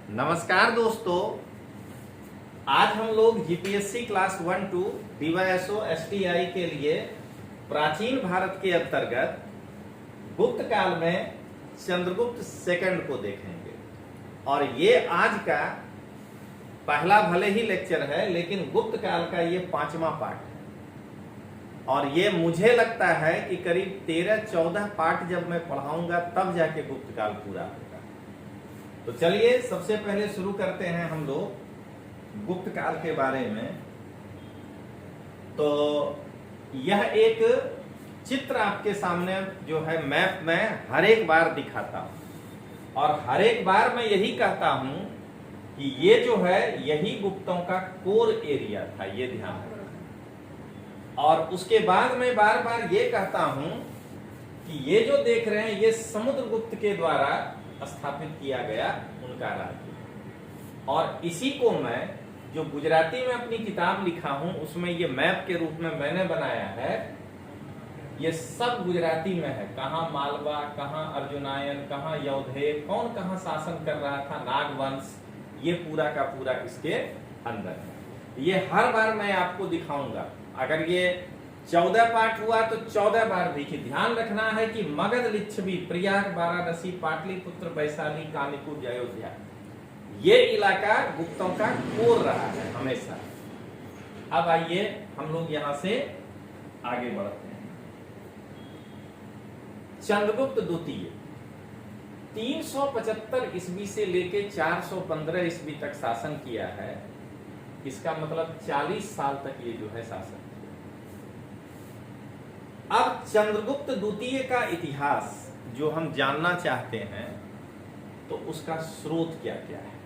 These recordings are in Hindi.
नमस्कार दोस्तों, आज हम लोग जीपीएससी क्लास 1-2 डीवाईएसओ एसटीआई के लिए प्राचीन भारत के अंतर्गत गुप्त काल में चंद्रगुप्त सेकंड को देखेंगे। और ये आज का पहला भले ही लेक्चर है, लेकिन गुप्त काल का ये 5वां पार्ट है। और ये मुझे लगता है कि करीब 13-14 पार्ट जब मैं पढ़ाऊंगा तब जाके गुप्त काल पूरा होगा। तो चलिए सबसे पहले शुरू करते हैं हम लोग गुप्त काल के बारे में। तो यह एक चित्र आपके सामने जो है मैप में हर एक बार दिखाता हूं, और हर एक बार मैं यही कहता हूं कि ये जो है यही गुप्तों का कोर एरिया था, ये ध्यान रखना। और उसके बाद मैं बार बार ये कहता हूं कि ये जो देख रहे हैं ये समुद्रगुप्त के द्वारा स्थापित किया गया उनका राज्य। और इसी को मैं जो गुजराती में अपनी किताब लिखा हूं उसमें ये मैप के रूप में मैंने बनाया है। ये सब गुजराती में है, कहां मालवा, कहां अर्जुनायन, कहां यौधेय, कौन कहां शासन कर रहा था, नागवंश, ये पूरा का पूरा इसके अंदर है। ये हर बार मैं आपको दिखाऊंगा। अगर ये 14 पार्ट हुआ तो 14 बार देखिए। ध्यान रखना है कि मगध, लिच्छवी, प्रयाग, वाराणसी, पाटलिपुत्र, वैशाली, कानपुर, अयोध्या, ये इलाका गुप्तों का कोर रहा है हमेशा। अब आइए हम लोग यहां से आगे बढ़ते हैं। चंद्रगुप्त द्वितीय 375 ईस्वी से लेके 415 ईस्वी तक शासन किया है। इसका मतलब 40 साल तक ये जो है शासन किया। अब चंद्रगुप्त द्वितीय का इतिहास जो हम जानना चाहते हैं तो उसका स्रोत क्या क्या है।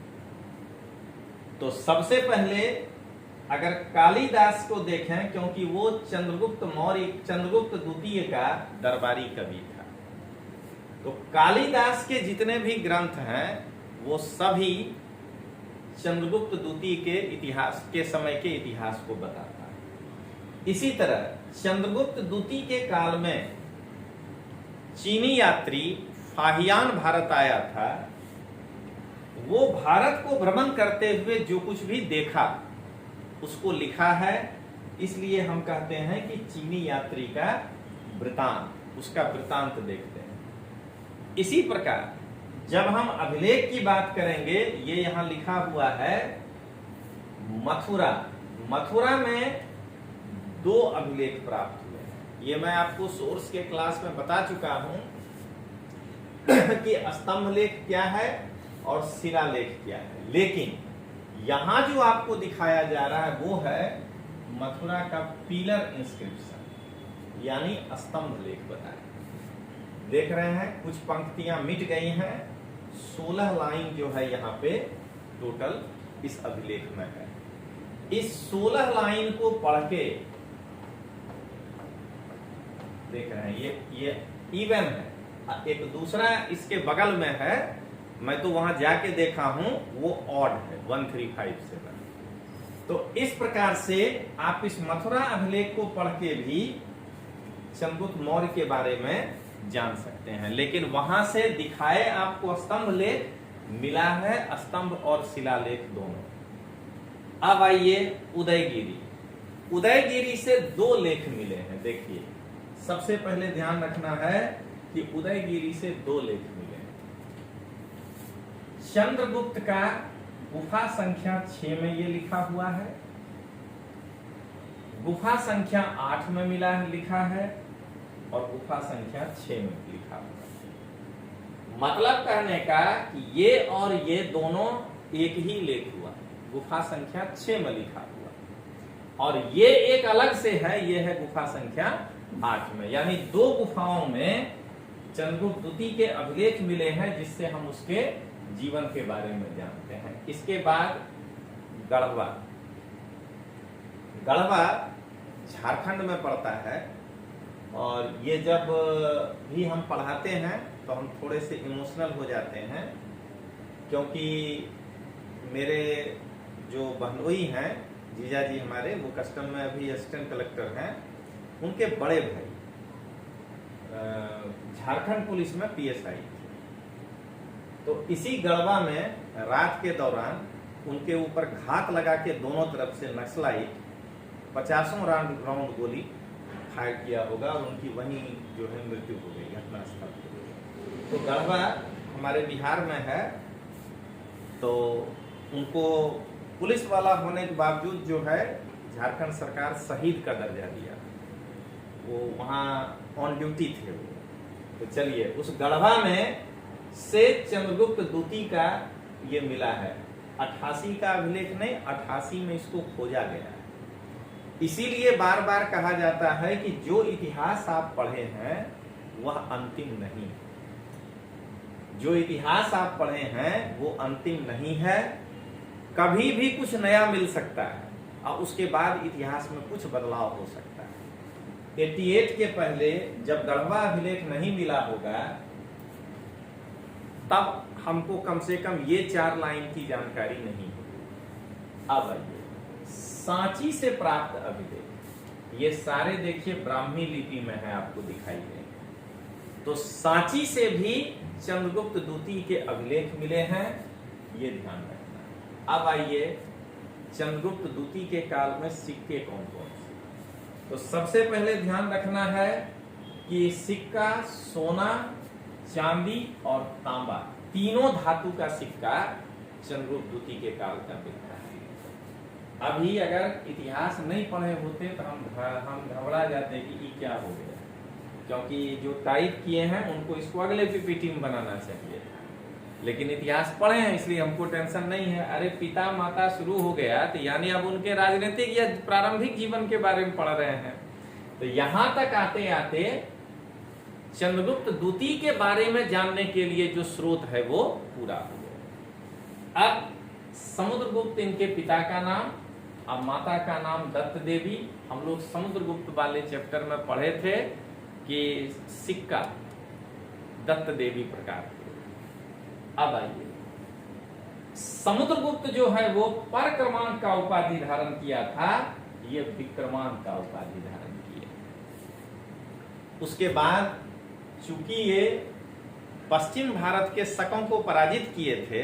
तो सबसे पहले अगर कालिदास को देखें, क्योंकि वो चंद्रगुप्त द्वितीय का दरबारी कवि था, तो कालिदास के जितने भी ग्रंथ हैं वो सभी चंद्रगुप्त द्वितीय के इतिहास के समय के इतिहास को बताता है। इसी तरह चंद्रगुप्त द्वितीय के काल में चीनी यात्री फाहियान भारत आया था। वो भारत को भ्रमण करते हुए जो कुछ भी देखा उसको लिखा है। इसलिए हम कहते हैं कि चीनी यात्री का वृतांत, उसका वृतांत देखते हैं। इसी प्रकार जब हम अभिलेख की बात करेंगे, ये यहां लिखा हुआ है मथुरा में 2 अभिलेख प्राप्त हुए हैं। ये मैं आपको सोर्स के क्लास में बता चुका हूं कि स्तंभ लेख क्या है और शिलालेख क्या है। लेकिन यहां जो आपको दिखाया जा रहा है वो है मथुरा का पिलर इंस्क्रिप्शन, यानी स्तंभ लेख बताया। देख रहे हैं कुछ पंक्तियां मिट गई हैं। 16 लाइन जो है यहाँ पे टोटल इस अभिलेख में है। इस 16 लाइन को पढ़ के देख रहे हैं, ये इवन है। एक दूसरा इसके बगल में है, मैं तो वहां जाके देखा हूं, वो ऑड है 1357। तो इस प्रकार से आप इस मथुरा अभिलेख को पढ़ के भी चंद्रगुप्त मौर्य के बारे में जान सकते हैं। लेकिन वहां से दिखाए आपको स्तंभ लेख मिला है, स्तंभ और शिलालेख दोनों। अब आइए उदयगिरी से 2 लेख मिले हैं। देखिए सबसे पहले ध्यान रखना है कि उदयगिरी से 2 लेख मिले हैं। चंद्रगुप्त का गुफा संख्या 6 में ये लिखा हुआ है, गुफा संख्या 8 में लिखा है, और गुफा संख्या 6 में लिखा हुआ है। मतलब कहने का कि ये और ये दोनों एक ही लेख हुआ, गुफा संख्या 6 में लिखा हुआ, और ये एक अलग से है, ये है गुफा संख्या 8 में। यानी 2 गुफाओं में चंद्रगुप्त द्वितीय के अभिलेख मिले हैं, जिससे हम उसके जीवन के बारे में जानते हैं। इसके बाद गढ़वा झारखंड में पड़ता है। और ये जब भी हम पढ़ाते हैं तो हम थोड़े से इमोशनल हो जाते हैं, क्योंकि मेरे जो बहनोई हैं, जीजा जी हमारे, वो कस्टम में अभी असिस्टेंट कलेक्टर हैं। उनके बड़े भाई झारखंड पुलिस में पीएसआई थे। तो इसी गढ़वा में रात के दौरान उनके ऊपर घात लगा के दोनों तरफ से नक्सलाई 50 राउंड गोली फायर किया होगा और उनकी वहीं जो है मृत्यु हो गई घटनास्थल पर। तो गढ़वा हमारे बिहार में है, तो उनको पुलिस वाला होने के बावजूद जो है झारखंड सरकार शहीद का दर्जा दिया। वो वहाँ ऑन ड्यूटी थे वो। तो चलिए, उस गढ़वा में से चंद्रगुप्त द्वितीय का ये मिला है। 88 का अभिलेख नहीं, 88 में इसको खोजा गया है। इसीलिए बार बार कहा जाता है कि जो इतिहास आप पढ़े हैं वह अंतिम नहीं। जो इतिहास आप पढ़े हैं वो अंतिम नहीं है, कभी भी कुछ नया मिल सकता है और उसके बाद इतिहास में कुछ बदलाव हो सकता है। 88 के पहले जब गढ़वा अभिलेख नहीं मिला होगा तब हमको कम से कम ये 4 लाइन की जानकारी नहीं होगी। अब आइए सांची से प्राप्त अभिलेख, ये सारे देखिए ब्राह्मी लिपि में है, आपको दिखाई देंगे। तो सांची से भी चंद्रगुप्त द्वितीय के अभिलेख मिले हैं, ये ध्यान रखना। अब आइए चंद्रगुप्त द्वितीय के काल में सिक्के कौन कौन से। तो सबसे पहले ध्यान रखना है कि सिक्का सोना, चांदी और तांबा, तीनों धातु का सिक्का चंद्रगुप्त द्वितीय के काल का मिलता है। अभी अगर इतिहास नहीं पढ़े होते तो हम घबरा जाते कि ये क्या हो गया, क्योंकि जो टाइप किए हैं उनको इसको अगले पीपीटी में बनाना चाहिए, लेकिन इतिहास पढ़े हैं इसलिए हमको टेंशन नहीं है। अरे पिता माता शुरू हो गया तो यानी अब उनके राजनीतिक या प्रारंभिक जीवन के बारे में पढ़ रहे हैं। तो यहां तक आते आते चंद्रगुप्त द्वितीय के बारे में जानने के लिए जो स्रोत है वो पूरा हो गया। अब समुद्रगुप्त इनके पिता का नाम, अब माता का नाम दत्त देवी। हम लोग समुद्रगुप्त वाले चैप्टर में पढ़े थे कि सिक्का दत्त देवी प्रकार के। अब आइए समुद्रगुप्त जो है वो पर क्रमांक का उपाधि धारण किया था, ये विक्रमांक का उपाधि धारण किया। उसके बाद चूंकि ये पश्चिम भारत के शकों को पराजित किए थे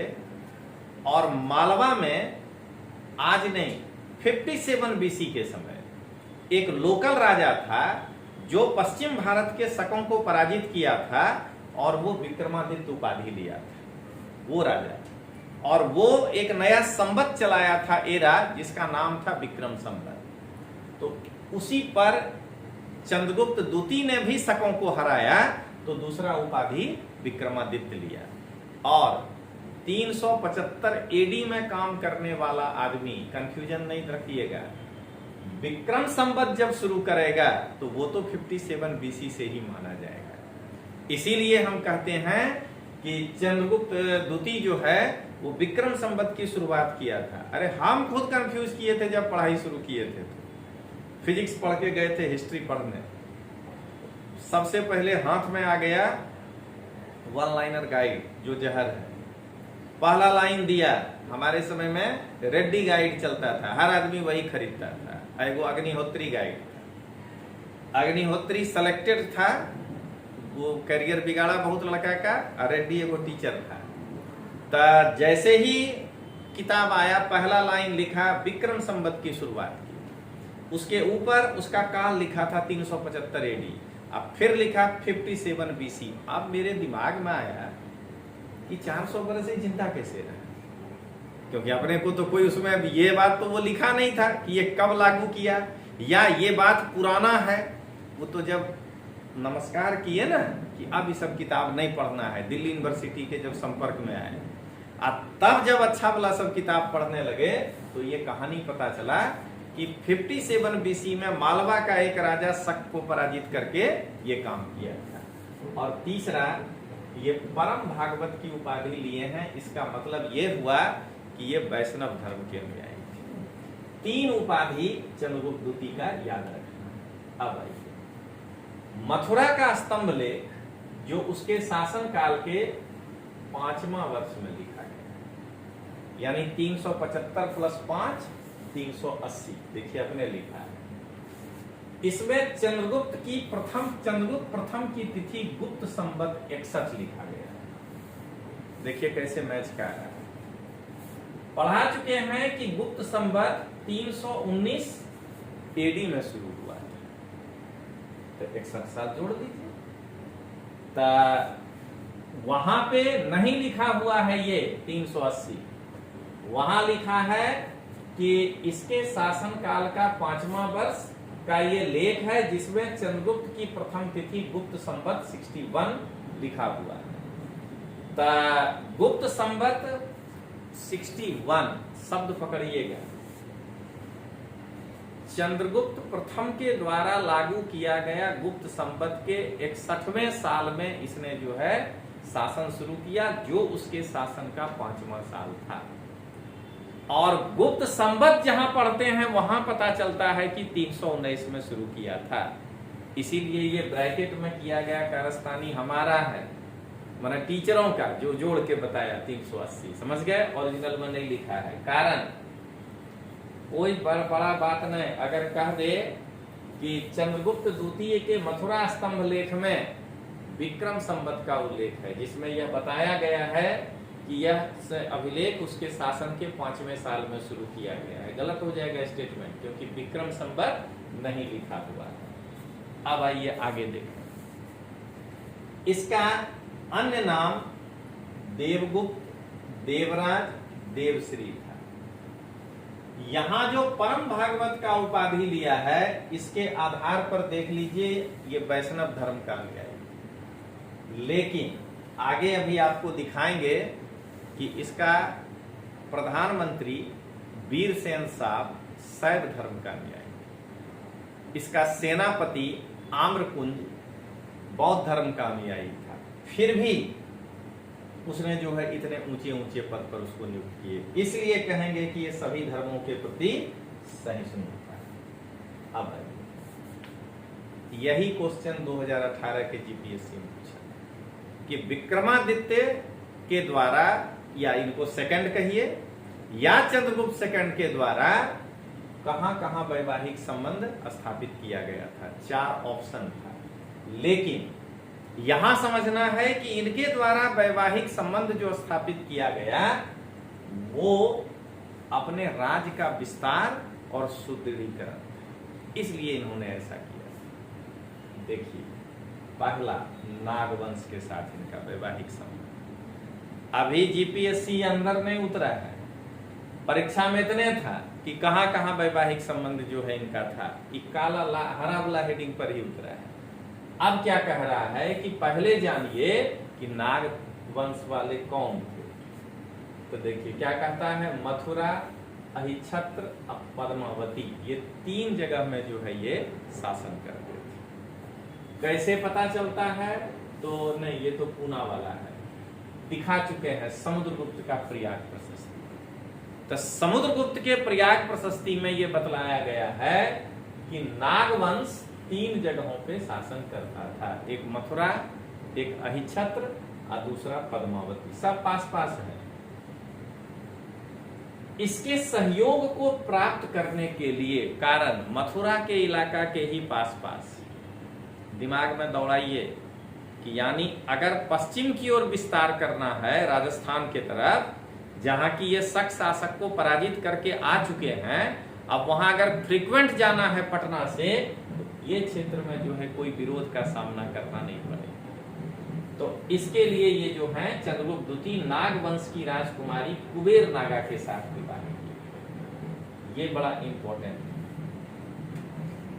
और मालवा में आज नहीं 57 बीसी के समय एक लोकल राजा था जो पश्चिम भारत के शकों को पराजित किया था और वो विक्रमादित्य उपाधि लिया था वो राजा, और वो एक नया संवत चलाया था एरा जिसका नाम था विक्रम संवत। तो उसी पर चंद्रगुप्त द्वितीय ने भी शकों को हराया तो दूसरा उपाधि विक्रमादित्य लिया। और 375 एडी में काम करने वाला आदमी, कंफ्यूजन नहीं रखिएगा, विक्रम संवत जब शुरू करेगा तो वो तो 57 बीसी से ही माना जाएगा। इसीलिए हम कहते हैं कि चंद्रगुप्त द्वितीय जो है वो विक्रम संवत की शुरुआत किया था। अरे हम खुद कंफ्यूज किए थे जब पढ़ाई शुरू किए थे, तो फिजिक्स पढ़ के गए थे हिस्ट्री पढ़ने, सबसे पहले हाथ में आ गया वन लाइनर गाइड जो जहर है। पहला लाइन दिया, हमारे समय में रेड्डी गाइड चलता था, हर आदमी वही खरीदता था। एगो अग्निहोत्री गाइड, अग्निहोत्री सेलेक्टेड था, वो करियर बिगाड़ा बहुत लड़का का, और रेड्डी एगो टीचर था। तो जैसे ही किताब आया पहला लाइन लिखा विक्रम संवत की शुरुआत की, उसके ऊपर उसका काल लिखा था 375 एडी, अब फिर लिखा 57 बीसी। अब मेरे दिमाग में आया कि 400 बरस से जिंदा कैसे रहा, क्योंकि अपने को तो कोई उसमें अब ये बात तो वो लिखा नहीं था कि ये कब लागू किया या ये बात पुराना है। वो तो जब नमस्कार किए ना कि अब ये सब किताब नहीं पढ़ना है, दिल्ली यूनिवर्सिटी के जब संपर्क में आए, तब जब अच्छा वाला सब किताब पढ़ने लगे तो ये कहानी पता चला कि 57 बीसी में मालवा का एक राजा शक को पराजित करके ये काम किया था। और तीसरा, ये परम भागवत की उपाधि लिए हैं, इसका मतलब ये हुआ कि ये वैष्णव धर्म के अनुयायी थे। 3 उपाधि चंद्रगुप्त द्वितीय का याद रखना। अब आइए मथुरा का स्तंभ लेख जो उसके शासन काल के 5वां वर्ष में लिखा गया, यानी 375 + 5 380, देखिए अपने लिखा है। इसमें चंद्रगुप्त प्रथम की तिथि गुप्त संवत 61 लिखा गया। देखिए कैसे मैच कर रहा है। पढ़ा चुके हैं कि गुप्त संवत 319 एडी में शुरू हुआ है, तो एक साथ जोड़ दीजिए। तो वहां पे नहीं लिखा हुआ है ये 380, वहां लिखा है कि इसके शासन काल का 5वां वर्ष का ये लेख है, जिसमें चंद्रगुप्त की प्रथम तिथि गुप्त संवत 61 लिखा हुआ है। तो गुप्त संवत 61 शब्द पकड़िएगा, चंद्रगुप्त प्रथम के द्वारा लागू किया गया गुप्त संवत के 61वें साल में इसने जो है शासन शुरू किया, जो उसके शासन का 5वां साल था। और गुप्त संवत जहां पढ़ते हैं वहां पता चलता है कि 319 में शुरू किया था, इसीलिए ये ब्रैकेट में किया गया कारस्तानी हमारा है, मैंने टीचरों का जो जोड़ के बताया 380, समझ गए। ओरिजिनल में नहीं लिखा है, कारण कोई बड़ा बात नहीं। अगर कह दे कि चंद्रगुप्त द्वितीय के मथुरा स्तंभ लेख में विक्रम संवत का उल्लेख है, जिसमें यह बताया गया है कि यह अभिलेख उसके शासन के 5वें साल में शुरू किया गया है, गलत हो जाएगा स्टेटमेंट, क्योंकि विक्रम संवत नहीं लिखा हुआ है। अब आइए आगे देखें। इसका अन्य नाम देवगुप्त, देवराज, देवश्री था। यहां जो परम भागवत का उपाधि लिया है, इसके आधार पर देख लीजिए ये वैष्णव धर्म का अनुयायी, लेकिन आगे अभी आपको दिखाएंगे कि इसका प्रधानमंत्री वीरसेन साहब शैव धर्म का अनुयायी, इसका सेनापति आम्रकुंज बौद्ध धर्म का अनुयायी था। फिर भी उसने जो है इतने ऊंचे ऊंचे पद पर उसको नियुक्त किए, इसलिए कहेंगे कि ये सभी धर्मों के प्रति सहिष्णु था। अब यही क्वेश्चन 2018 के जीपीएससी में पूछा कि विक्रमादित्य के द्वारा, या इनको सेकंड कहिए, या चंद्रगुप्त सेकंड के द्वारा कहां कहां वैवाहिक संबंध स्थापित किया गया था। 4 ऑप्शन था, लेकिन यहां समझना है कि इनके द्वारा वैवाहिक संबंध जो स्थापित किया गया वो अपने राज्य का विस्तार और सुदृढ़ीकरण, इसलिए इन्होंने ऐसा किया। देखिए, पहला नागवंश के साथ इनका वैवाहिक संबंध, अभी जीपीएससी अंदर नहीं उतरा है, परीक्षा में इतने था कि कहां कहां वैवाहिक संबंध जो है इनका था, कि काला हरा वाला हेडिंग पर ही उतरा है। अब क्या कह रहा है कि पहले जानिए कि नाग वंश वाले कौन थे। तो देखिए क्या कहता है, मथुरा, अहिच्छत्र, पद्मावती, ये 3 जगह में जो है ये शासन करते थे। कैसे पता चलता है, तो नहीं, ये तो पूना वाला है, दिखा चुके हैं समुद्रगुप्त का प्रयाग प्रशस्ति। तो समुद्रगुप्त के प्रयाग प्रशस्ति में ये बतलाया गया है कि नागवंश 3 जगहों पे शासन करता था, एक मथुरा, एक अहिच्छत्र और दूसरा पद्मावती, सब पास पास है। इसके सहयोग को प्राप्त करने के लिए, कारण मथुरा के इलाका के ही पास पास, दिमाग में दौड़ाइए कि यानी अगर पश्चिम की ओर विस्तार करना है राजस्थान के तरफ, जहां की ये शक शासक को पराजित करके आ चुके हैं, अब वहां अगर फ्रीक्वेंट जाना है पटना से, ये क्षेत्र में जो है कोई विरोध का सामना करना नहीं पड़ेगा। तो इसके लिए ये जो है चंद्रगुप्त द्वितीय नागवंश की राजकुमारी कुबेर नागा के साथ विवाह किया, ये बड़ा इंपॉर्टेंट है।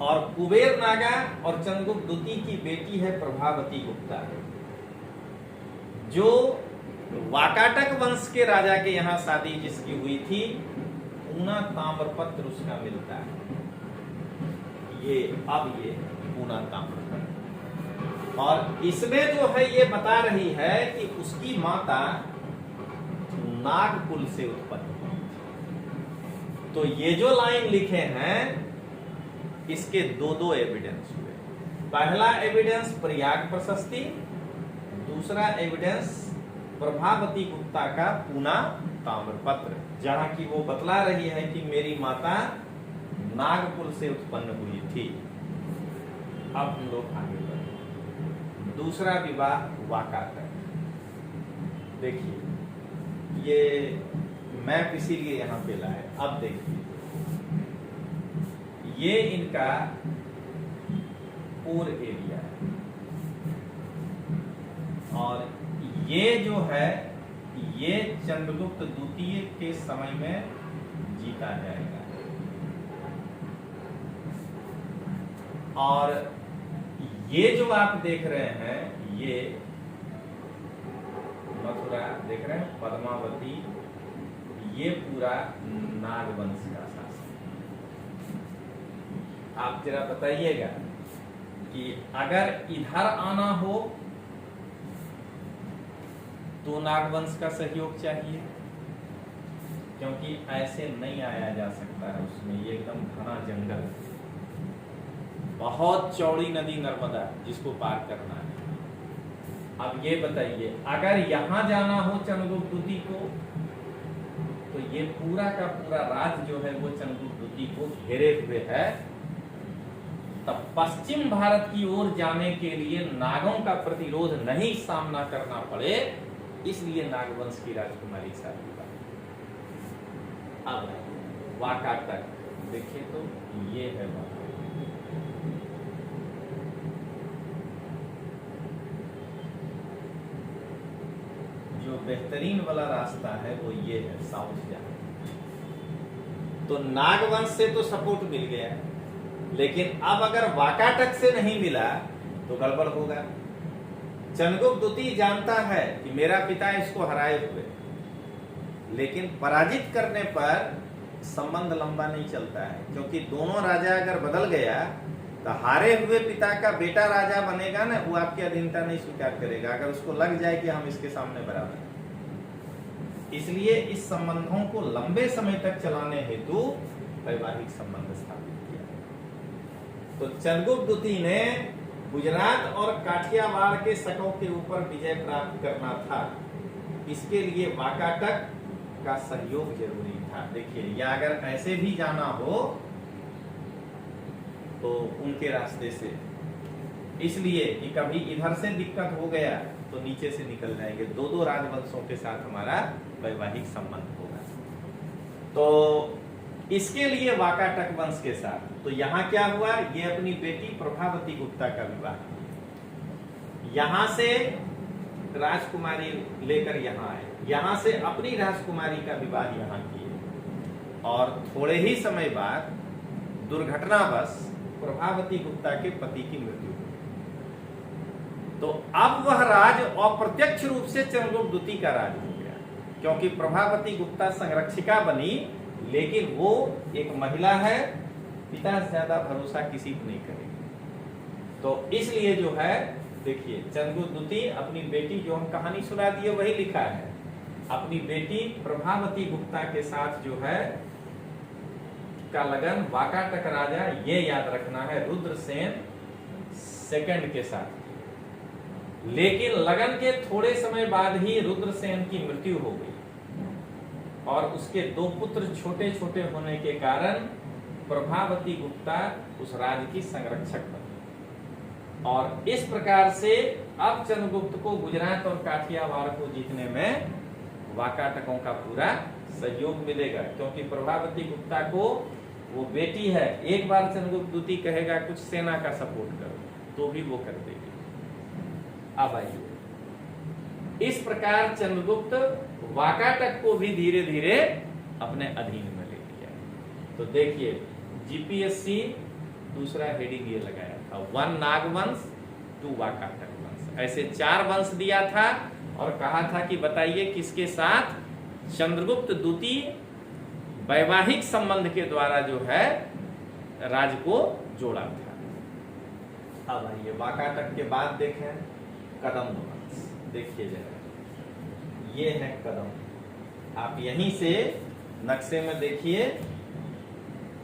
और कुबेर नागा और चंद्रगुप्त द्वितीय की बेटी है प्रभावती गुप्ता, जो वाकाटक वंश के राजा के यहाँ शादी जिसकी हुई थी, पूना ताम्रपत्र उसका मिलता है। ये पूना ताम्रपत्र, और इसमें जो है ये बता रही है कि उसकी माता नागकुल से उत्पन्न हुई। तो ये जो लाइन लिखे हैं, इसके 2 एविडेंस हुए। पहला एविडेंस प्रयाग प्रशस्ति, दूसरा एविडेंस प्रभावती गुप्ता का पूना ताम्रपत्र, जहां की वो बतला रही है कि मेरी माता नागपुर से उत्पन्न हुई थी। अब हम लोग आगे बढ़े। दूसरा विवाह वाकाटक। देखिए ये मैप इसीलिए यहाँ पे लाए। अब देखिए ये इनका कोर एरिया है और ये जो है ये चंद्रगुप्त द्वितीय के समय में जीता जाएगा। और ये जो आप देख रहे हैं ये मथुरा देख रहे हैं, पद्मावती, ये पूरा नागवंश का शासन। आप जरा बताइएगा कि अगर इधर आना हो तो नागवंश का सहयोग चाहिए, क्योंकि ऐसे नहीं आया जा सकता है उसमें। ये एकदम घना जंगल, बहुत चौड़ी नदी नर्मदा जिसको पार करना है। अब ये बताइए अगर यहां जाना हो चंद्रगुप्त द्वितीय को तो ये पूरा का पूरा राज्य जो है वो चंद्रगुप्त द्वितीय को घेरे हुए है। तब पश्चिम भारत की ओर जाने के लिए नागों का प्रतिरोध नहीं सामना करना पड़े, इसलिए नागवंश की राजकुमारी शादी का। अब वाकाटक देखिए तो ये है वाकाटक। जो बेहतरीन वाला रास्ता है वो ये है साउथ जाने। तो नागवंश से तो सपोर्ट मिल गया, लेकिन अब अगर वाकाटक से नहीं मिला तो गड़बड़ होगा। चंद्रगुप्त द्वितीय जानता है कि मेरा पिता इसको हराए हुए, लेकिन पराजित करने पर संबंध लंबा नहीं चलता है, क्योंकि दोनों राजा अगर बदल गया तो हारे हुए पिता का बेटा राजा बनेगा ना, वो आपकी अधीनता नहीं स्वीकार करेगा अगर उसको लग जाए कि हम इसके सामने बराबर हैं। इसलिए इस संबंधों को लंबे समय तक चलाने हेतु वैवाहिक संबंध स्थापित किया। तो चंद्रगुप्त द्वितीय ने गुजरात और काठियावाड़ के शकों के ऊपर विजय प्राप्त करना था, इसके लिए वाकाटक का सहयोग जरूरी था। देखिए या अगर ऐसे भी जाना हो तो उनके रास्ते से, इसलिए कि कभी इधर से दिक्कत हो गया तो नीचे से निकल जाएंगे। दो दो राजवंशों के साथ हमारा वैवाहिक संबंध होगा। तो इसके लिए वाकाटक वंश के साथ, तो यहां क्या हुआ, ये अपनी बेटी प्रभावती गुप्ता का विवाह किया। यहां से राजकुमारी लेकर यहां आए, यहां से अपनी राजकुमारी का विवाह यहां किए और थोड़े ही समय बाद दुर्घटनावश प्रभावती गुप्ता के पति की मृत्यु हुई। तो अब वह राज अप्रत्यक्ष रूप से चंद्रगुप्त द्वितीय का राज हो गया, क्योंकि प्रभावती गुप्ता संरक्षिका बनी, लेकिन वो एक महिला है, पिता से ज्यादा भरोसा किसी को नहीं करेगी। तो इसलिए जो है देखिए चंद्रगुप्त द्वितीय अपनी बेटी, जो हम कहानी सुना दिए वही लिखा है, अपनी बेटी प्रभावती गुप्ता के साथ जो है का लगन वाकाटक राजा, ये याद रखना है, रुद्रसेन सेकंड के साथ। लेकिन लगन के थोड़े समय बाद ही रुद्रसेन की मृत्यु हो गई और उसके दो पुत्र छोटे छोटे होने के कारण प्रभावती गुप्ता उस राज्य की संरक्षक बनी। और इस प्रकार से अब चंद्रगुप्त को गुजरात और काठियावाड़ को जीतने में वाकाटकों का पूरा सहयोग मिलेगा, क्योंकि प्रभावती गुप्ता को वो बेटी है, एक बार चंद्रगुप्त द्वितीय कहेगा कुछ सेना का सपोर्ट करो तो भी वो कर देगी। अब आइए, इस प्रकार चंद्रगुप्त वाकाटक को भी धीरे धीरे अपने अधीन में ले लिया। तो देखिए जीपीएससी दूसरा हेडिंग ये लगाया था, 1 नागवंश 2 वाकाटक वंश, ऐसे 4 वंश दिया था और कहा था कि बताइए किसके साथ चंद्रगुप्त द्वितीय वैवाहिक संबंध के द्वारा जो है राज्य को जोड़ा था। अब आइए वाकाटक के बाद देखें कदम्ब वंश। देखिए जरा ये है कदम्ब, आप यहीं से नक्शे में देखिए।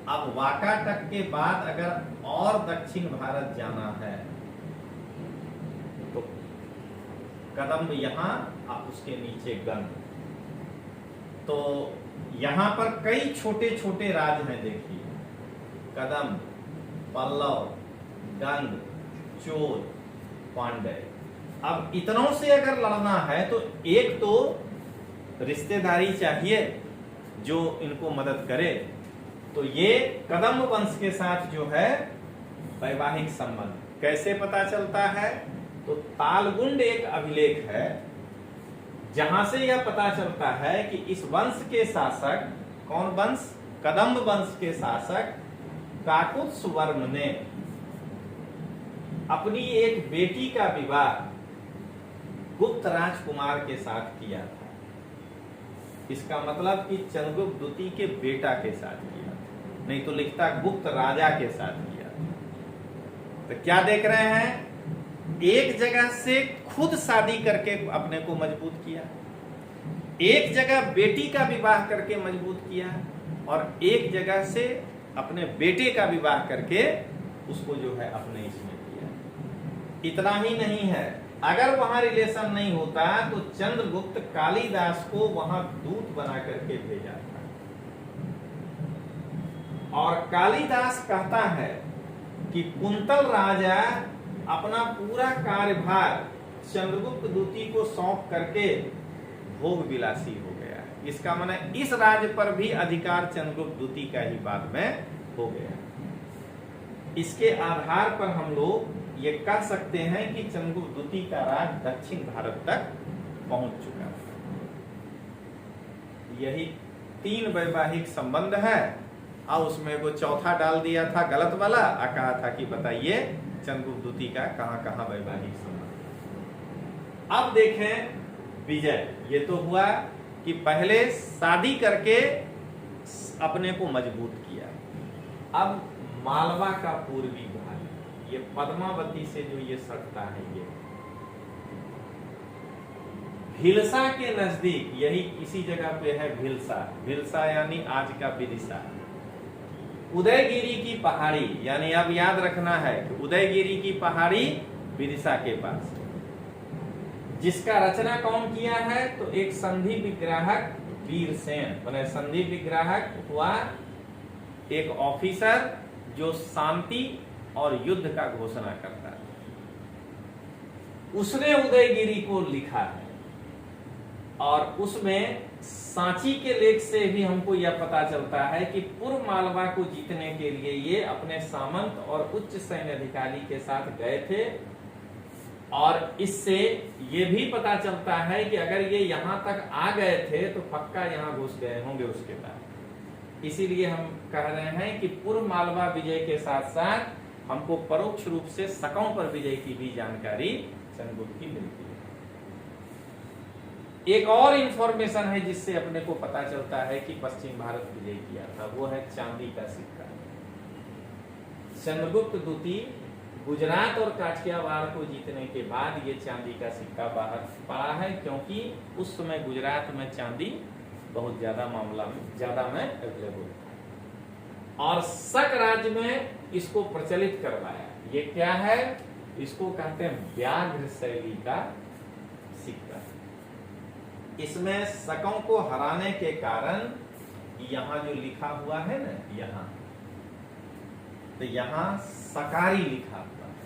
अब वाकाटक के बाद अगर और दक्षिण भारत जाना है तो कदम्ब यहां, आप उसके नीचे गंग। तो यहां पर कई छोटे छोटे राज हैं, देखिए कदम्ब, पल्लव, गंग, चोल, पांड्य। अब इतनों से अगर लड़ना है तो एक तो रिश्तेदारी चाहिए जो इनको मदद करे। तो ये कदम्ब वंश के साथ जो है वैवाहिक संबंध कैसे पता चलता है, तो तालगुंड एक अभिलेख है जहां से यह पता चलता है कि इस वंश के शासक, कौन वंश, कदम्ब वंश के शासक काकुत्स्वर्म ने अपनी एक बेटी का विवाह गुप्त राजकुमार के साथ किया था। इसका मतलब कि चंद्रगुप्त द्वितीय के बेटा के साथ किया था, नहीं तो लिखता गुप्त राजा के साथ किया था। तो क्या देख रहे हैं, एक जगह से खुद शादी करके अपने को मजबूत किया, एक जगह बेटी का विवाह करके मजबूत किया, और एक जगह से अपने बेटे का विवाह करके उसको जो है अपने इसमें किया। इतना ही नहीं है, अगर वहां रिलेशन नहीं होता तो चंद्रगुप्त कालिदास को वहां दूत बना करके भेजा था। और कालिदास कहता है कि कुंतल राजा अपना पूरा कार्यभार चंद्रगुप्त द्वितीय को सौंप करके भोग विलासी हो गया है। इसका माने इस राज्य पर भी अधिकार चंद्रगुप्त द्वितीय का ही बाद में हो गया। इसके आधार पर हम लोग ये कह सकते हैं कि चंद्रगुप्त द्वितीय का राज दक्षिण भारत तक पहुंच चुका है। यही 3 वैवाहिक संबंध है, और उसमें वो चौथा डाल दिया था गलत वाला, कहा था कि बताइए चंद्रगुप्त द्वितीय का कहां कहां वैवाहिक संबंध। अब देखें विजय, ये तो हुआ कि पहले शादी करके अपने को मजबूत किया। अब मालवा का पूर्वी भाग, ये पद्मावती से जो ये सटता है, ये भिलसा के नजदीक, यही इसी जगह पे है भिलसा। भिलसा यानी आज का विदिशा। उदयगिरी की पहाड़ी, यानी अब याद रखना है कि उदयगिरी की पहाड़ी विदिशा के पास, जिसका रचना कौन किया है, तो एक संधि विग्राहक वीरसेन। मैंने संधि विग्राहक हुआ एक ऑफिसर जो शांति और युद्ध का घोषणा करता है, उसने उदयगिरी को लिखा है। और उसमें सांची के लेख से भी हमको यह पता चलता है कि पूर्व मालवा को जीतने के लिए ये अपने सामंत और उच्च सैन्य अधिकारी के साथ गए थे। और इससे ये भी पता चलता है कि अगर ये यहां तक आ गए थे तो पक्का यहां घुस गए होंगे उसके बाद। इसीलिए हम कह रहे हैं कि पूर्व मालवा विजय के साथ साथ हमको परोक्ष रूप से शकों पर विजय की भी जानकारी चंद्रगुप्त की मिलती है। एक और इंफॉर्मेशन है जिससे अपने को पता चलता है कि पश्चिम भारत विजय किया था, वो है चांदी का सिक्का। चंद्रगुप्त द्वितीय गुजरात और काठियावाड़ को जीतने के बाद ये चांदी का सिक्का बाहर पड़ा है, क्योंकि उस समय गुजरात में चांदी बहुत ज्यादा में अवेलेबल था। और शक राज्य में इसको प्रचलित करवाया। ये क्या है, इसको कहते हैं व्याघ्र शैली का सिक्का। इसमें शकों को हराने के कारण यहां जो लिखा हुआ है ना, यहां तो यहां सकारी लिखा हुआ है।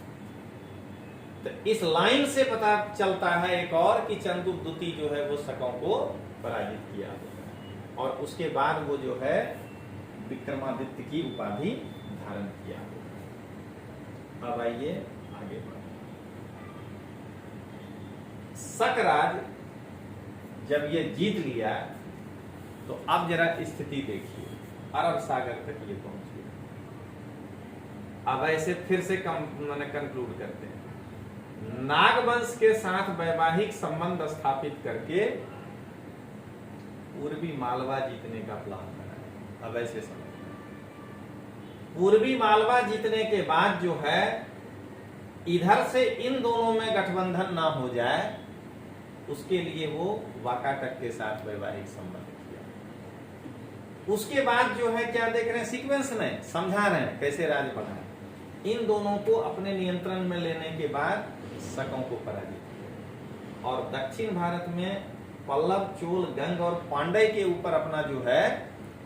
तो इस लाइन से पता चलता है एक और कि चंद्रगुप्त द्वितीय जो है वो शकों को पराजित किया, और उसके बाद वो जो है विक्रमादित्य की उपाधि धारण किया। अब आइए आगे बढ़े। शकराज जब ये जीत लिया तो अब जरा स्थिति देखिए, अरब सागर तक ये पहुंच गया। अब ऐसे फिर से कंक्लूड करते हैं। नागवंश के साथ वैवाहिक संबंध स्थापित करके पूर्वी मालवा जीतने का प्लान बनाया। अब ऐसे समझना, पूर्वी मालवा जीतने के बाद जो है इधर से इन दोनों में गठबंधन ना हो जाए, उसके लिए वो वाकाटक के साथ वैवाहिक संबंध किया। उसके बाद जो है क्या देख रहे हैं, सीक्वेंस में समझा रहे हैं कैसे राज बढ़ा। इन दोनों को अपने नियंत्रण में लेने के बाद शकों को पराजित किया, और दक्षिण भारत में पल्लव, चोल, गंग और पांड्य के ऊपर अपना जो है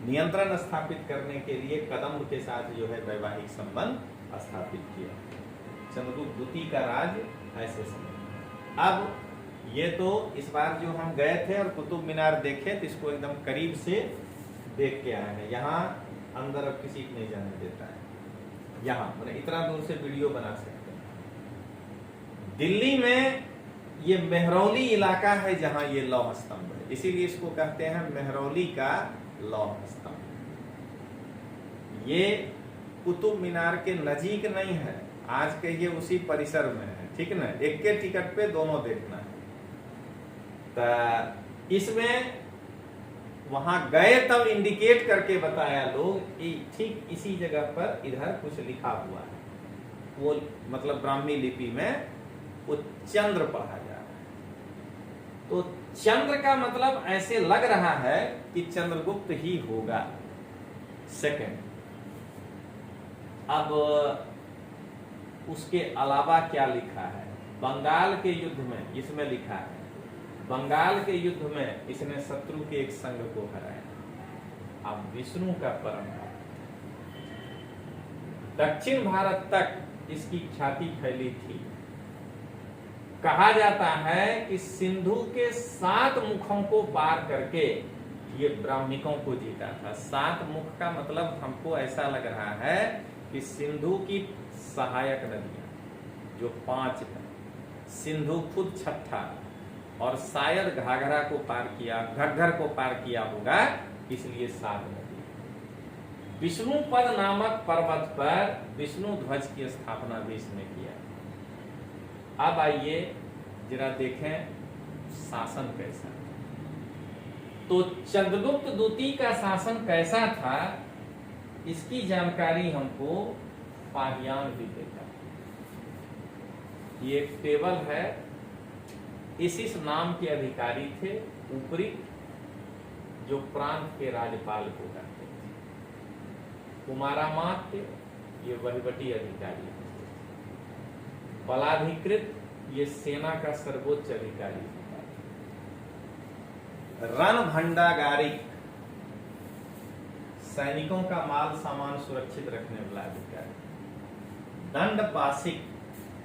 नियंत्रण स्थापित करने के लिए कदम्ब के साथ जो है वैवाहिक संबंध स्थापित किया। चंद्रगुप्त द्वितीय का राज ऐसे समझ। अब ये तो इस बार जो हम गए थे और कुतुब मीनार देखे तो इसको एकदम करीब से देख के आए हैं। यहाँ अंदर अब किसी को नहीं जाने देता है, यहाँ मैंने इतना दूर से वीडियो बना सकते हैं। दिल्ली में ये मेहरौली इलाका है जहां ये लौह स्तंभ है, इसीलिए इसको कहते हैं मेहरौली का लौह स्तंभ। ये कुतुब मीनार के नजीक नहीं है, आज के ये उसी परिसर में है, ठीक है ना। एक के टिकट पे दोनों देखना है। तो इसमें वहां गए तब इंडिकेट करके बताया लोग कि ठीक इसी जगह पर इधर कुछ लिखा हुआ है, वो मतलब ब्राह्मी लिपि में वो चंद्र पढ़ा जा रहा है। तो चंद्र का मतलब ऐसे लग रहा है कि चंद्रगुप्त ही होगा। सेकंड, अब उसके अलावा क्या लिखा है? बंगाल के युद्ध में इसमें लिखा है, बंगाल के युद्ध में इसने शत्रु के एक संघ को हराया। अब विष्णु का परम भक्त, दक्षिण भारत तक इसकी ख्याति फैली थी। कहा जाता है कि सिंधु के 7 मुखों को पार करके ये ब्राह्मणिकों को जीता था। 7 मुख का मतलब हमको ऐसा लग रहा है कि सिंधु की सहायक नदियां जो 5 है, सिंधु खुद 6ठा, और शायद घाघरा को पार किया, घग्घर को पार किया होगा, इसलिए 7 नदी। विष्णुपद नामक पर्वत पर विष्णु ध्वज की स्थापना भी इसने किया। अब आइए जरा देखें शासन कैसा। तो चंद्रगुप्त द्वितीय का शासन कैसा था, इसकी जानकारी हमको पाहियान भी देता है। ये एक टेबल है, इस नाम के अधिकारी थे ऊपरी, जो प्रांत के राज्यपाल को कहते थे। कुमारामात्य ये वहीवटी अधिकारी थे। बलाधिकृत ये सेना का सर्वोच्च अधिकारी था। रण भंडागारिक सैनिकों का माल सामान सुरक्षित रखने वाला अधिकारी। दंडपाशिक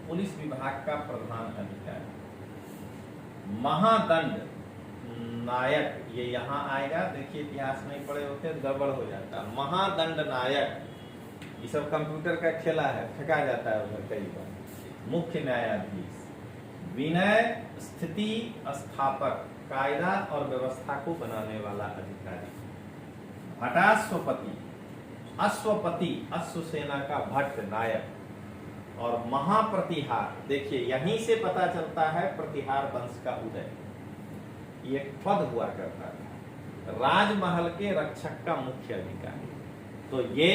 पुलिस विभाग का प्रधान अधिकारी। महादंड नायक ये यहाँ आएगा, देखिए इतिहास नहीं पढ़े होते गड़बड़ हो जाता। महादंड नायक ये सब कंप्यूटर का खेला है, फेंका जाता है उधर कई बार। मुख्य न्यायाधीश, विनय स्थिति स्थापक, कायदा और व्यवस्था को बनाने वाला अधिकारी। भटाश्वपति, अश्वपति अश्व सेना का भट्ट नायक। और महाप्रतिहार, देखिए यहीं से पता चलता है प्रतिहार वंश का उदय। ये पद हुआ करता था राजमहल के रक्षक का मुख्य अधिकारी। तो ये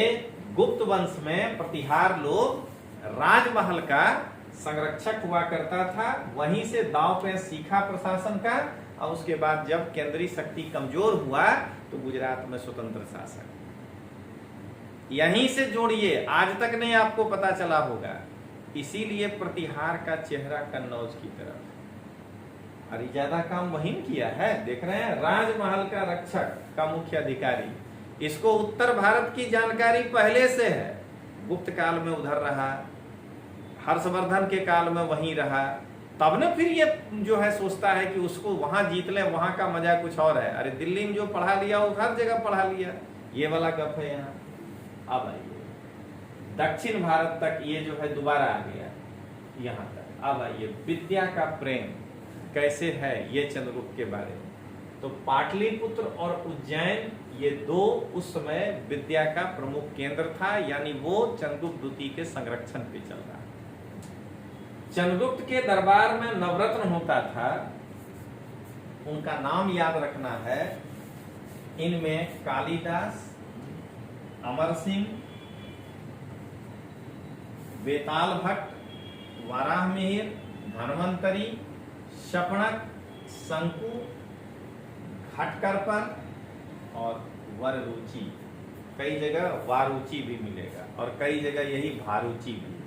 गुप्त वंश में प्रतिहार लोग राजमहल का संरक्षक हुआ करता था, वहीं से दांव पे सीखा प्रशासन का। और उसके बाद जब केंद्रीय शक्ति कमजोर हुआ तो गुजरात में स्वतंत्र शासन। यहीं से जोड़िए, आज तक नहीं आपको पता चला होगा। इसीलिए प्रतिहार का चेहरा कन्नौज की तरफ। अरे ज्यादा काम वही किया है, देख रहे हैं, राजमहल का रक्षक का मुख्य अधिकारी। इसको उत्तर भारत की जानकारी पहले से है, गुप्त काल में उधर रहा, हर्षवर्धन के काल में वहीं रहा, तब न फिर ये जो है सोचता है कि उसको वहां जीत ले, वहां का मजा कुछ और है। अरे दिल्ली में जो पढ़ा लिया वो हर जगह पढ़ा लिया, ये वाला गप है यहाँ। अब आइए दक्षिण भारत तक, ये जो है दोबारा आ गया यहाँ तक। अब आइए विद्या का प्रेम कैसे है, ये चंद्रगुप्त के बारे में। तो पाटलिपुत्र और उज्जैन ये 2 उस समय विद्या का प्रमुख केंद्र था, यानी वो चंद्रगुप्त द्वितीय के संरक्षण पे चल रहा है। चंद्रगुप्त के दरबार में नवरत्न होता था, उनका नाम याद रखना है। इनमें कालिदास, अमर सिंह, बेताल भट्ट, वाराहमिहिर, धन्वंतरी, शपणक, शंकु, खटकरपन और वररुचि। कई जगह वारुचि भी मिलेगा और कई जगह यही भारुचि भी।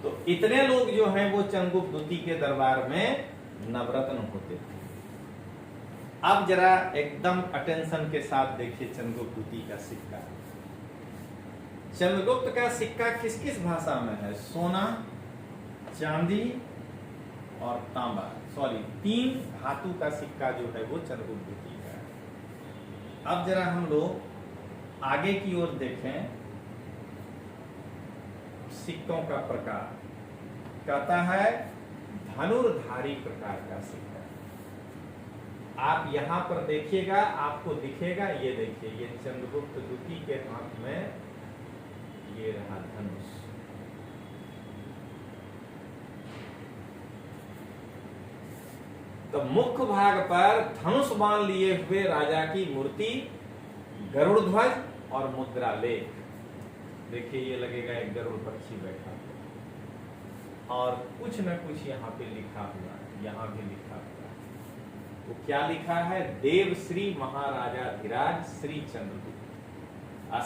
तो इतने लोग जो हैं वो चंद्रगुप्त द्वितीय के दरबार में नवरत्न होते थे। अब जरा एकदम अटेंशन के साथ देखिए चंद्रगुप्त द्वितीय का सिक्का। चंद्रगुप्त का सिक्का किस किस भाषा में है? सोना, चांदी और तांबा, सॉरी 3 धातु का सिक्का जो है वो चंद्रगुप्त द्वितीय का है। अब जरा हम लोग आगे की ओर देखें। सिक्कों का प्रकार कहता है धनुर्धारी प्रकार का सिक्का। आप यहां पर देखिएगा, आपको दिखेगा, ये देखिए, ये चंद्रगुप्त द्वितीय के हाथ में ये रहा धनुष। तो मुख्य भाग पर धनुष बाण लिए हुए राजा की मूर्ति, गरुड़ ध्वज और मुद्रा लेख। देखिए ये लगेगा एक गरुड़ पक्षी बैठा हुआ और कुछ न कुछ यहाँ पे लिखा हुआ है, यहाँ भी लिखा हुआ है। वो क्या लिखा है? देव श्री महाराजाधिराज श्री चंद्रगुप्त।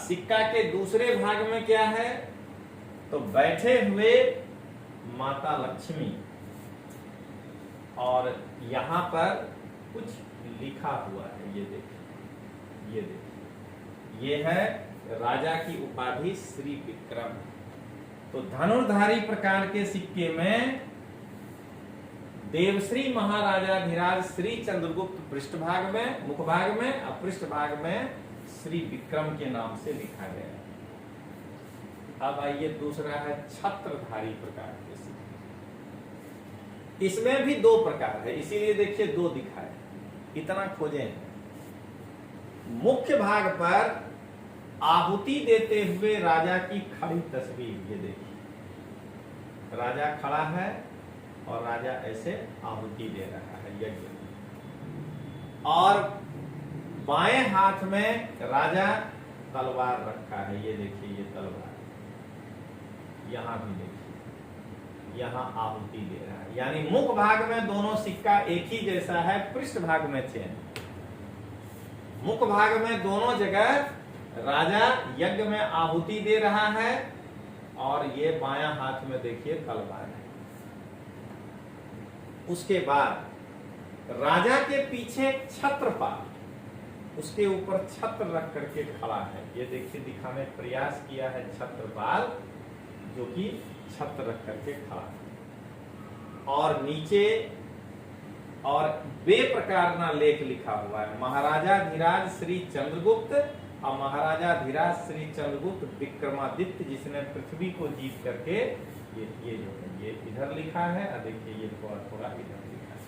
सिक्का के दूसरे भाग में क्या है? तो बैठे हुए माता लक्ष्मी और यहां पर कुछ लिखा हुआ है। ये देखिए, ये देखिए, ये है राजा की उपाधि श्री विक्रम। तो धनुर्धारी प्रकार के सिक्के में देवश्री महाराजाधिराज श्री चंद्रगुप्त पृष्ठभाग में, मुखभाग में और पृष्ठभाग में श्री विक्रम के नाम से लिखा गया है। अब आइए दूसरा है छत्रधारी प्रकार के सिक्के। इसमें भी 2 प्रकार है, इसीलिए देखिए 2 दिखाए, इतना खोजे। मुख्य भाग पर आहुति देते हुए राजा की खड़ी तस्वीर, ये देखिए, राजा खड़ा है और राजा ऐसे आहुति दे रहा है यज्ञ। और बाएं हाथ में राजा तलवार रखा है, ये देखिए, ये तलवार। यहां भी देखिए, यहां आहुति दे रहा है। यानी मुख भाग में दोनों सिक्का एक ही जैसा है, पृष्ठ भाग में चेंज। मुख भाग में दोनों जगह राजा यज्ञ में आहुति दे रहा है और ये बायां हाथ में देखिए तलवार है। उसके बाद राजा के पीछे छत्रपाल, उसके ऊपर छत्र रख करके खड़ा है। ये देखिए, दिखाने प्रयास किया है छत्रपाल, जो कि छत्र रख करके खड़ा है। और नीचे और बे प्रकार ना लेख लिखा हुआ है, महाराजाधिराज श्री चंद्रगुप्त और महाराजाधिराज श्री चंद्रगुप्त विक्रमादित्य, जिसने पृथ्वी को जीत करके, ये जो है ये इधर लिखा है और देखिए ये थोड़ा थोड़ा इधर लिखा है।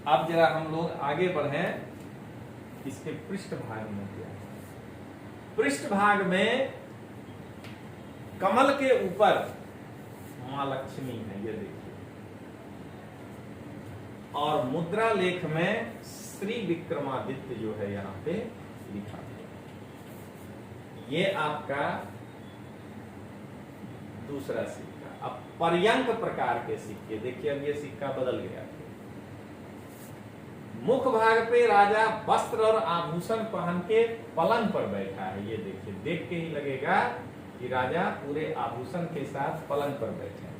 अब जरा हम लोग आगे बढ़े, इसके पृष्ठ भाग में क्या है? पृष्ठ भाग में कमल के ऊपर मां लक्ष्मी है, ये देखिए, और मुद्रा लेख में श्री विक्रमादित्य जो है यहाँ पे लिखा है। ये आपका दूसरा सिक्का। अब पर्यंक प्रकार के सिक्के देखिए, अब ये सिक्का बदल गया। मुख भाग पे राजा वस्त्र और आभूषण पहन के पलंग पर बैठा है, ये देखिए, देख के ही लगेगा कि राजा पूरे आभूषण के साथ पलंग पर बैठे हैं।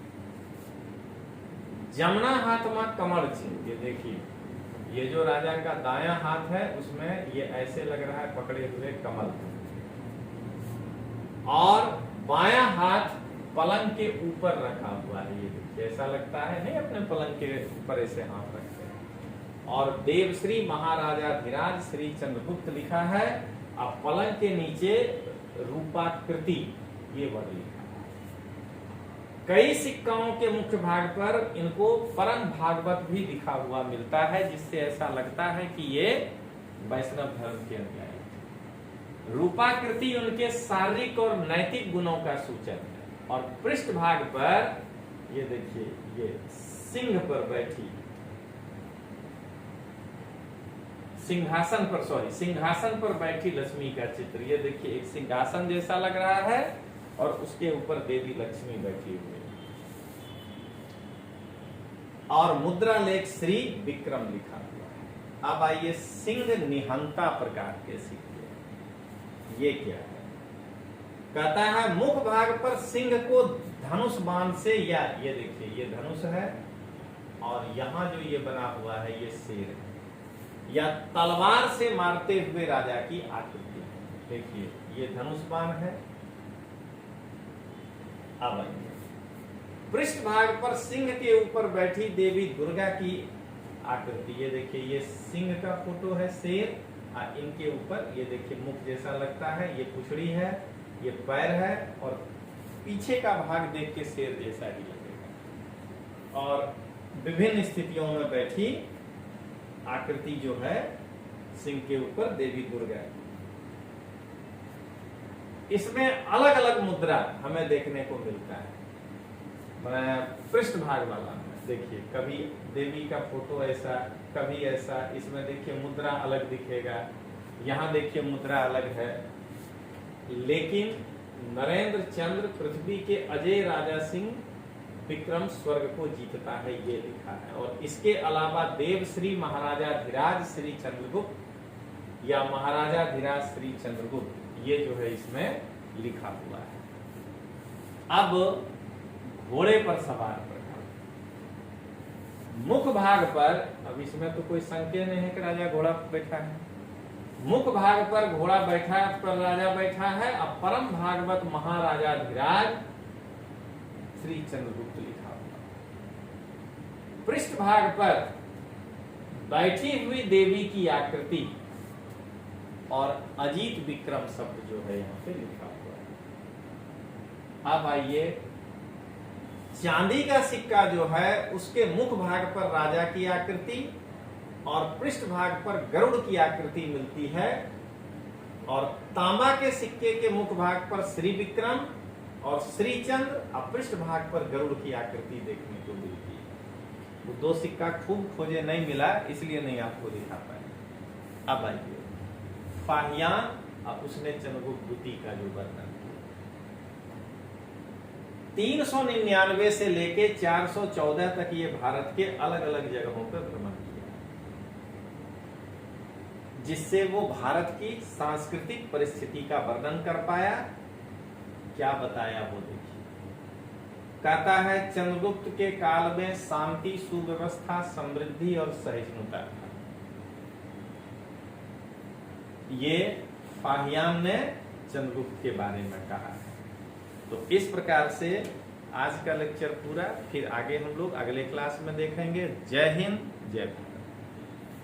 जमना हाथ में कमर चिन्ह, ये देखिए, ये जो राजा का दायां हाथ है उसमें ये ऐसे लग रहा है पकड़े हुए कमल, और बायां हाथ पलंग के ऊपर रखा हुआ है। ये देखिए, ऐसा लगता है नहीं अपने पलंग के ऊपर ऐसे हाथ रखते हैं। और देवश्री महाराजाधिराज श्री चंद्रगुप्त लिखा है, और पलंग के नीचे रूपाकृति ये वर्ड लिखा है। कई सिक्कों के मुख्य भाग पर इनको परम भागवत भी लिखा हुआ मिलता है, जिससे ऐसा लगता है कि ये वैष्णव धर्म के अनुयायी। रूपाकृति उनके शारीरिक और नैतिक गुणों का सूचन है। और पृष्ठ भाग पर ये देखिए, ये सिंह पर बैठी, सिंहासन पर बैठी लक्ष्मी का चित्र, ये देखिए, एक सिंहासन जैसा लग रहा है और उसके ऊपर देवी लक्ष्मी बैठी हुई है। और मुद्रा लेख श्री विक्रम लिखा हुआ है। अब आइए सिंह निहंता प्रकार के सिक्के, ये क्या है? कहता है मुख भाग पर सिंह को धनुष बाण से, या ये देखिए, ये धनुष है और यहां जो ये बना हुआ है ये शेर है, या तलवार से मारते हुए राजा की आकृति है। देखिए, ये धनुष बाण है। अब पृष्ठभाग पर सिंह के ऊपर बैठी देवी दुर्गा की आकृति, ये देखिए ये सिंह का फोटो है, शेर, और इनके ऊपर ये देखिए मुख जैसा लगता है, ये पुछड़ी है, ये पैर है, और पीछे का भाग देख के शेर जैसा ही लगेगा, और विभिन्न स्थितियों में बैठी आकृति जो है सिंह के ऊपर देवी दुर्गा। इसमें अलग अलग मुद्रा हमें देखने को मिलता है। पृष्ठभाग वाला में देखिए कभी देवी का फोटो ऐसा, कभी ऐसा, इसमें देखिए मुद्रा अलग दिखेगा, यहाँ देखिए मुद्रा अलग है। लेकिन नरेंद्र चंद्र पृथ्वी के अजय राजा सिंह विक्रम स्वर्ग को जीतता है, ये लिखा है। और इसके अलावा देवश्री महाराजा धीराज श्री चंद्रगुप्त या महाराजा धीराज श्री चंद्रगुप्त, ये जो है इसमें लिखा हुआ है। अब घोड़े पर सवार प्रकार, मुख भाग पर, अब इसमें तो कोई संकेत नहीं है कि राजा घोड़ा पर बैठा है, मुख भाग पर घोड़ा बैठा पर राजा बैठा है, अब परम भागवत महाराजा धीराज श्री चंद्रगुप्त लिखा हुआ। पृष्ठभाग पर बैठी हुई देवी की आकृति और अजीत विक्रम शब्द जो है यहाँ पे लिखा हुआ है। अब आइए, चांदी का सिक्का जो है उसके मुख भाग पर राजा की आकृति और पृष्ठभाग पर गरुड़ की आकृति मिलती है, और तांबा के सिक्के के मुख भाग पर श्री विक्रम और श्री चंद्र और पृष्ठभाग पर गरुड़ की आकृति देखने को मिलती है। वो दो सिक्का खूब खोजे, नहीं मिला, इसलिए नहीं आपको दिखा पाए। अब आइए फाहियान और उसने चंद्रगुप्त द्वितीय का जो वर्णन किया, 399 से लेके 414 तक ये भारत के अलग अलग जगहों पर भ्रमण किया, जिससे वो भारत की सांस्कृतिक परिस्थिति का वर्णन कर पाया। क्या बताया वो देखिए, कहता है चंद्रगुप्त के काल में शांति, सुव्यवस्था, समृद्धि और सहिष्णुता था। ये फाहियान ने चंद्रगुप्त के बारे में कहा है। तो इस प्रकार से आज का लेक्चर पूरा, फिर आगे हम लोग अगले क्लास में देखेंगे। जय हिंद, जय भारत।